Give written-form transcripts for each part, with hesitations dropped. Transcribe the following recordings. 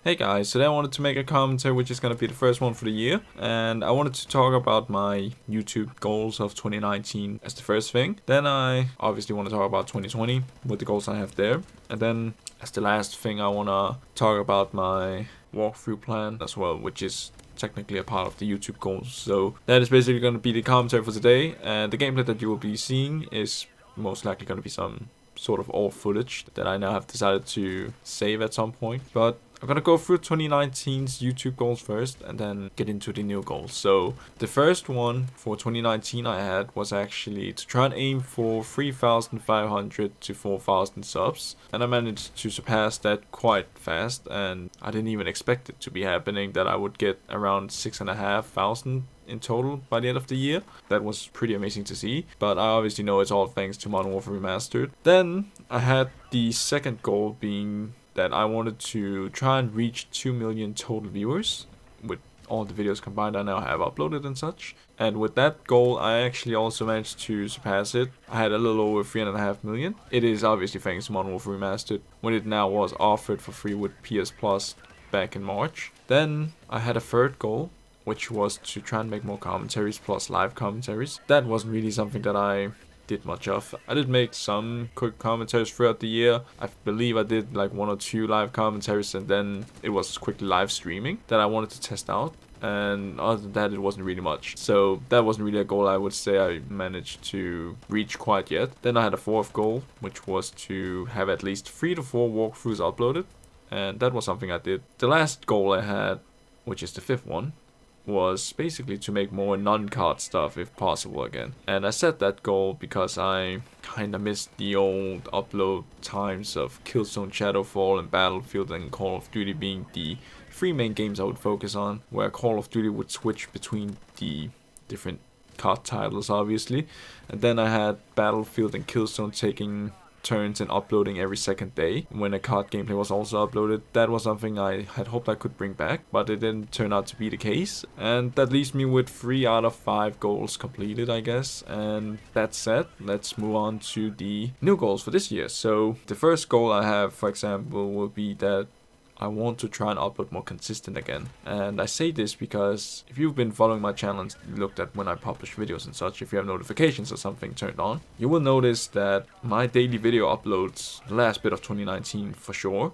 Hey guys, today I wanted to make a commentary which is going to be the first one for the year, and I wanted to talk about my YouTube goals of 2019 as the first thing. Then I obviously want to talk about 2020 with the goals I have there, and then as the last thing I want to talk about my walkthrough plan as well, which is technically a part of the YouTube goals. So that is basically going to be the commentary for today, and the gameplay that you will be seeing is most likely going to be some sort of old footage that I now have decided to save at some point. But I'm gonna go through 2019's YouTube goals first and then get into the new goals. So the first one for 2019 I had was actually to try and aim for 3,500 to 4,000 subs, and I managed to surpass that quite fast, and I didn't even expect it to be happening, that I would get around 6,500 in total by the end of the year. That was pretty amazing to see, but I obviously know it's all thanks to Modern Warfare Remastered. Then I had the second goal being that I wanted to try and reach 2 million total viewers with all the videos combined I now have uploaded and such. And with that goal, I actually also managed to surpass it. I had a little over 3.5 million. It is obviously thanks to Modern Warfare Remastered, when it now was offered for free with PS Plus back in March. Then I had a third goal, which was to try and make more commentaries plus live commentaries. That wasn't really something that I did much of. I did make some quick commentaries throughout the year. I believe I did like 1 or 2 live commentaries, and then it was quickly live streaming that I wanted to test out. And other than that, it wasn't really much. So that wasn't really a goal I would say I managed to reach quite yet. Then I had a fourth goal, which was to have at least 3 to 4 walkthroughs uploaded, and that was something I did. The last goal I had, which is the fifth one, was basically to make more non-card stuff if possible again. And I set that goal because I kinda missed the old upload times of Killzone Shadowfall and Battlefield and Call of Duty being the 3 main games I would focus on, where Call of Duty would switch between the different card titles obviously, and then I had Battlefield and Killzone taking turns in uploading every second day when a card gameplay was also uploaded. That was something I had hoped I could bring back, but it didn't turn out to be the case, and that leaves me with 3 out of 5 goals completed, I guess. And that said, let's move on to the new goals for this year. So the first goal I have, for example, will be that I want to try and upload more consistent again. And I say this because if you've been following my channel and looked at when I publish videos and such, if you have notifications or something turned on, you will notice that my daily video uploads, the last bit of 2019 for sure,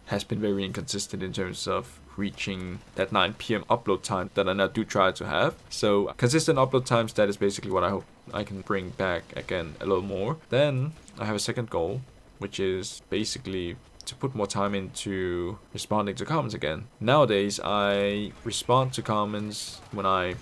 has been very inconsistent in terms of reaching that 9 PM upload time that I now do try to have. So consistent upload times, that is basically what I hope I can bring back again a little more. Then I have a second goal, which is basically to put more time into responding to comments again. Nowadays, I respond to comments when I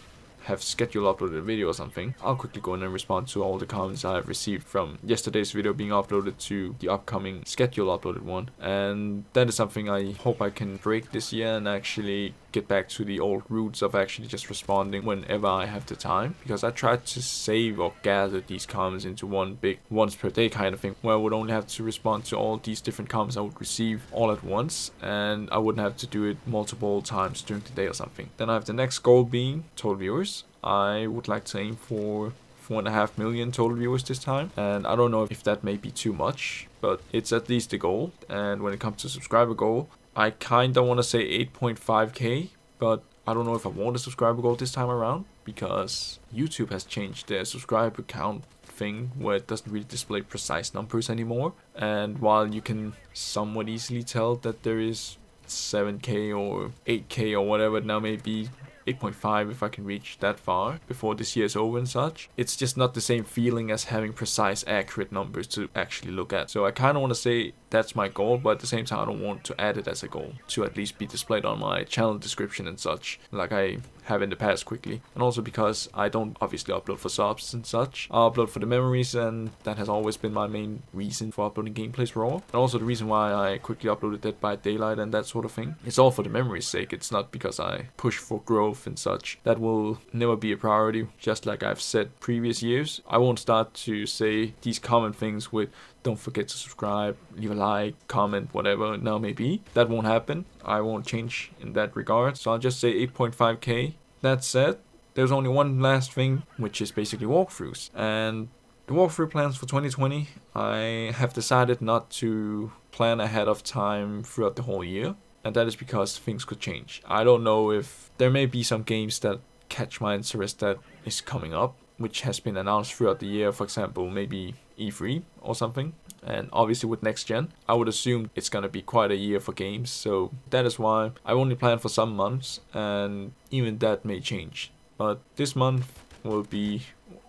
have scheduled uploaded a video or something. I'll quickly go in and respond to all the comments I have received from yesterday's video being uploaded to the upcoming scheduled uploaded one. And that is something I hope I can break this year and actually get back to the old roots of actually just responding whenever I have the time, because I tried to save or gather these comments into one big once per day kind of thing, where I would only have to respond to all these different comments I would receive all at once, and I wouldn't have to do it multiple times during the day or something. Then I have the next goal being total viewers. I would like to aim for 4.5 million total viewers this time, and I don't know if that may be too much, but it's at least a goal. And when it comes to subscriber goal, I kinda want to say 8.5k, but I don't know if I want a subscriber goal this time around, because YouTube has changed their subscriber count thing where it doesn't really display precise numbers anymore. And while you can somewhat easily tell that there is 7k or 8k or whatever it now may be, 8.5 if I can reach that far before this year is over and such, it's just not the same feeling as having precise, accurate numbers to actually look at. So I kind of want to say that's my goal, but at the same time I don't want to add it as a goal to at least be displayed on my channel description and such, like I have in the past quickly. And also because I don't obviously upload for subs and such, I upload for the memories, and that has always been my main reason for uploading gameplays raw. And also the reason why I quickly uploaded Dead by Daylight and that sort of thing. It's all for the memory's sake, it's not because I push for growth and such. That will never be a priority, just like I've said previous years. I won't start to say these common things with don't forget to subscribe, leave a like, comment, whatever it now may be. That won't happen. I won't change in that regard. So I'll just say 8.5k. That said, there's only one last thing, which is basically walkthroughs. And the walkthrough plans for 2020, I have decided not to plan ahead of time throughout the whole year. and that is because things could change. I don't know if there may be some games that catch my interest that is coming up, which has been announced throughout the year, for example, maybe E3 or something. And obviously with next gen, I would assume it's gonna be quite a year for games, so that is why I've only planned for some months, and even that may change. But this month will be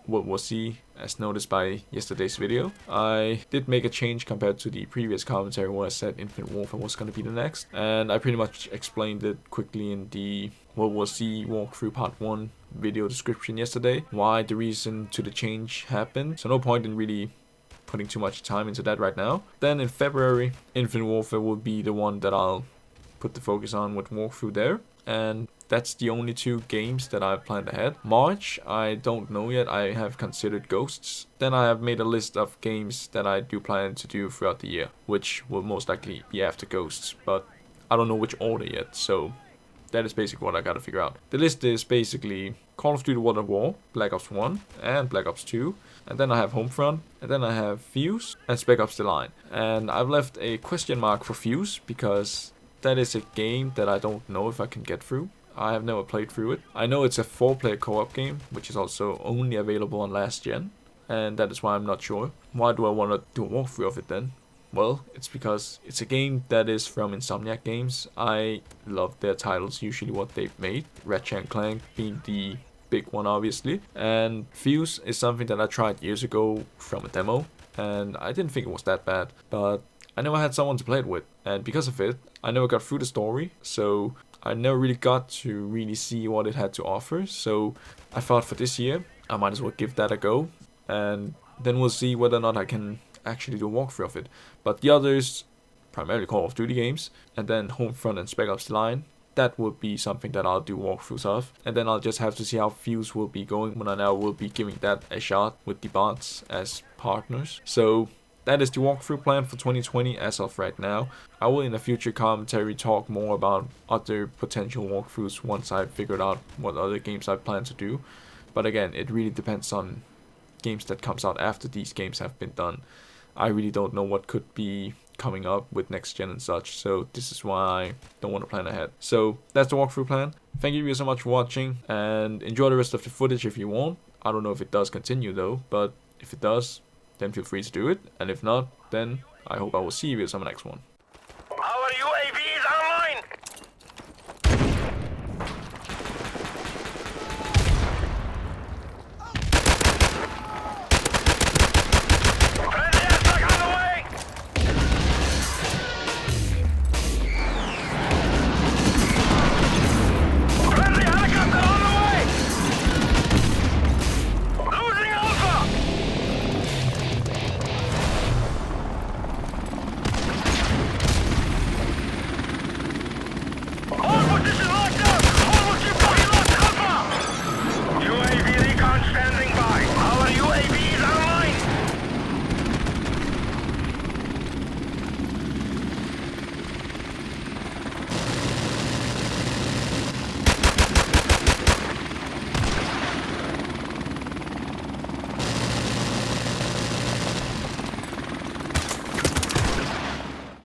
what we'll see, as noticed by yesterday's video. I did make a change compared to the previous commentary where I said Infinite Warfare was gonna be the next, and I pretty much explained it quickly in the what we'll see walkthrough part 1 video description yesterday, why the reason to the change happened, so no point in really putting too much time into that right now. Then in February, Infinite Warfare will be the one that I'll put the focus on with walkthrough there, and that's the only 2 games that I've planned ahead. March, I don't know yet. I have considered Ghosts. Then I have made a list of games that I do plan to do throughout the year, which will most likely be after Ghosts, but I don't know which order yet, so that is basically what I gotta figure out. The list is basically Call of Duty World at War, Black Ops 1 and Black Ops 2, and then I have Homefront, and then I have Fuse and Spec Ops The Line. And I've left a question mark for Fuse because that is a game that I don't know if I can get through. I have never played through it. I know it's a 4-player co-op game, which is also only available on last gen, and that is why I'm not sure. Why do I want to do a walkthrough of it then? Well, it's because it's a game that is from Insomniac Games. I love their titles, usually what they've made. Ratchet & Clank being the big one, obviously. And Fuse is something that I tried years ago from a demo, and I didn't think it was that bad, but I never had someone to play it with, and because of it, I never got through the story, so I never really got to really see what it had to offer. So I thought for this year, I might as well give that a go, and then we'll see whether or not I can actually do a walkthrough of it. But the others, primarily Call of Duty games, and then Homefront and Spec Ops The Line, that would be something that I'll do walkthroughs of. And then I'll just have to see how Fuse will be going when I now will be giving that a shot with the bots as partners. So that is the walkthrough plan for 2020 as of right now. I will in a future commentary talk more about other potential walkthroughs once I've figured out what other games I plan to do. But again, it really depends on games that comes out after these games have been done. I really don't know what could be coming up with next gen and such, so this is why I don't want to plan ahead. So that's the walkthrough plan. Thank you so much for watching, and enjoy the rest of the footage if you want. I don't know if it does continue though, but if it does, then feel free to do it, and if not, then I hope I will see you in some next one.